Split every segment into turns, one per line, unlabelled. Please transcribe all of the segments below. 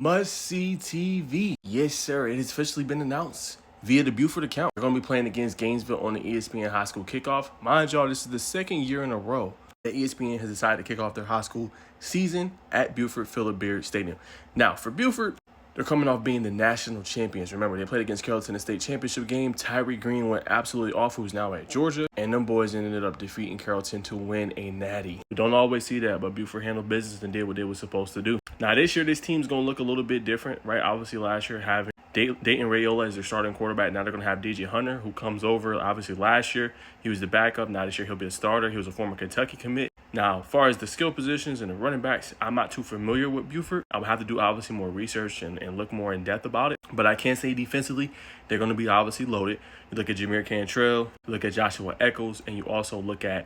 Must-see TV. Yes, sir. It has officially been announced via the Buford account. They're going to be playing against Gainesville on the ESPN High School Kickoff. Mind y'all, this is the second year in a row that ESPN has decided to kick off their high school season at Buford Philip Stadium. Now, for Buford, they're coming off being the national champions. Remember, they played against Carrollton in the state championship game. Tyree Green went absolutely off, who's now at Georgia. And them boys ended up defeating Carrollton to win a natty. We don't always see that, but Buford handled business and did what they were supposed to do. Now, this year, this team's going to look a little bit different, right? Obviously, last year, having Dayton Rayola as their starting quarterback. Now they're going to have DJ Hunter, who comes over. Obviously, last year, he was the backup. Now this year, he'll be a starter. He was a former Kentucky commit. Now, as far as the skill positions and the running backs, I'm not too familiar with Buford. I would have to do, obviously, more research and look more in depth about it. But I can say defensively, they're going to be obviously loaded. You look at Jameer Cantrell, you look at Joshua Echols, and you also look at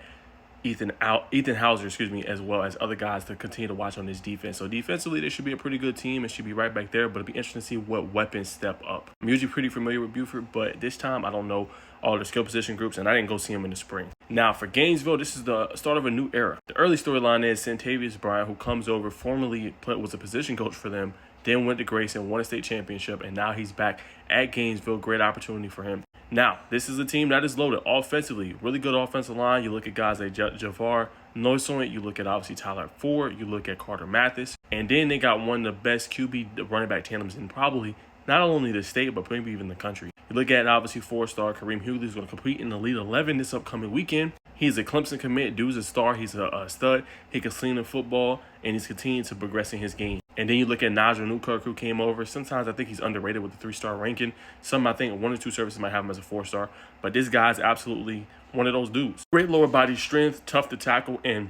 Ethan Hauser, as well as other guys to continue to watch on this defense. So defensively, they should be a pretty good team. It should be right back there, but it'll be interesting to see what weapons step up. I'm usually pretty familiar with Buford, but this time I don't know all the skill position groups, and I didn't go see them in the spring. Now, for Gainesville, this is the start of a new era. The early storyline is Centavius Bryant, who comes over, formerly was a position coach for them, then went to Grayson, won a state championship, and now he's back at Gainesville. Great opportunity for him. Now, this is a team that is loaded offensively. Really good offensive line. You look at guys like Javar Noisant. You look at, obviously, Tyler Ford. You look at Carter Mathis. And then they got one of the best QB running back tandems in probably not only the state, but maybe even the country. You look at, obviously, four-star Kareem Hughley is going to compete in the Elite 11 this upcoming weekend. He's a Clemson commit. Dude's a star. He's a stud. He can sling the football, and he's continuing to progress in his game. And then you look at Najeh who came over. Sometimes I think he's underrated with the 3-star ranking. Some, I think, 1 or 2 services might have him as a 4-star. But this guy's absolutely one of those dudes. Great lower body strength, tough to tackle, and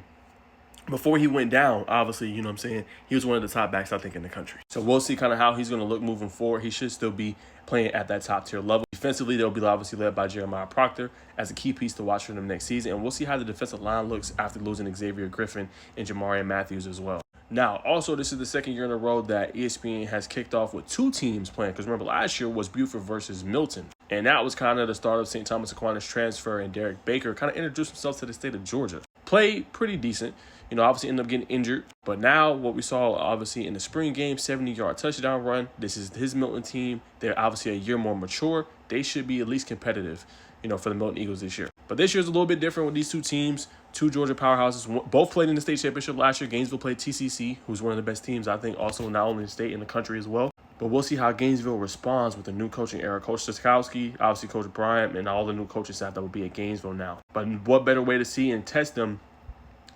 before he went down, obviously, you know what I'm saying, he was one of the top backs, I think, in the country. So we'll see kind of how he's going to look moving forward. He should still be playing at that top-tier level. Defensively, they'll be obviously led by Jeremiah Proctor as a key piece to watch for them next season. And we'll see how the defensive line looks after losing Xavier Griffin and Jamarian Matthews as well. Now, also, this is the second year in a row that ESPN has kicked off with 2 teams playing. Because remember, last year was Buford versus Milton. And that was kind of the start of St. Thomas Aquinas transfer, and Derek Baker kind of introduced himself to the state of Georgia. Played pretty decent. You know, obviously ended up getting injured. But now what we saw, obviously, in the spring game, 70-yard touchdown run. This is his Milton team. They're obviously a year more mature. They should be at least competitive, you know, for the Milton Eagles this year. But this year's a little bit different with these 2 teams. 2 Georgia powerhouses. Both played in the state championship last year. Gainesville played TCC, who's one of the best teams, I think, also not only in the state, in the country as well. But we'll see how Gainesville responds with the new coaching era. Coach Stokowski, obviously Coach Bryant, and all the new coaching staff that will be at Gainesville now. But what better way to see and test them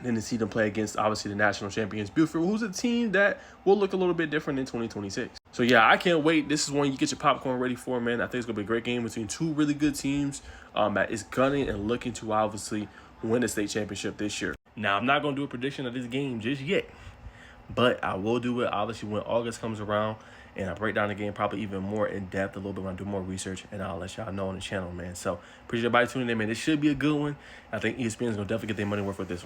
than to see them play against, obviously, the national champions, Buford, who's a team that will look a little bit different in 2026. So, yeah, I can't wait. This is one you get your popcorn ready for, man. I think it's going to be a great game between 2 really good teams that is gunning and looking to, obviously, win the state championship this year. Now, I'm not going to do a prediction of this game just yet, but I will do it, obviously, when August comes around, and I break down the game probably even more in depth a little bit when I do more research, and I'll let y'all know on the channel, man. So, appreciate everybody tuning in, man. This should be a good one. I think ESPN is going to definitely get their money worth with this one.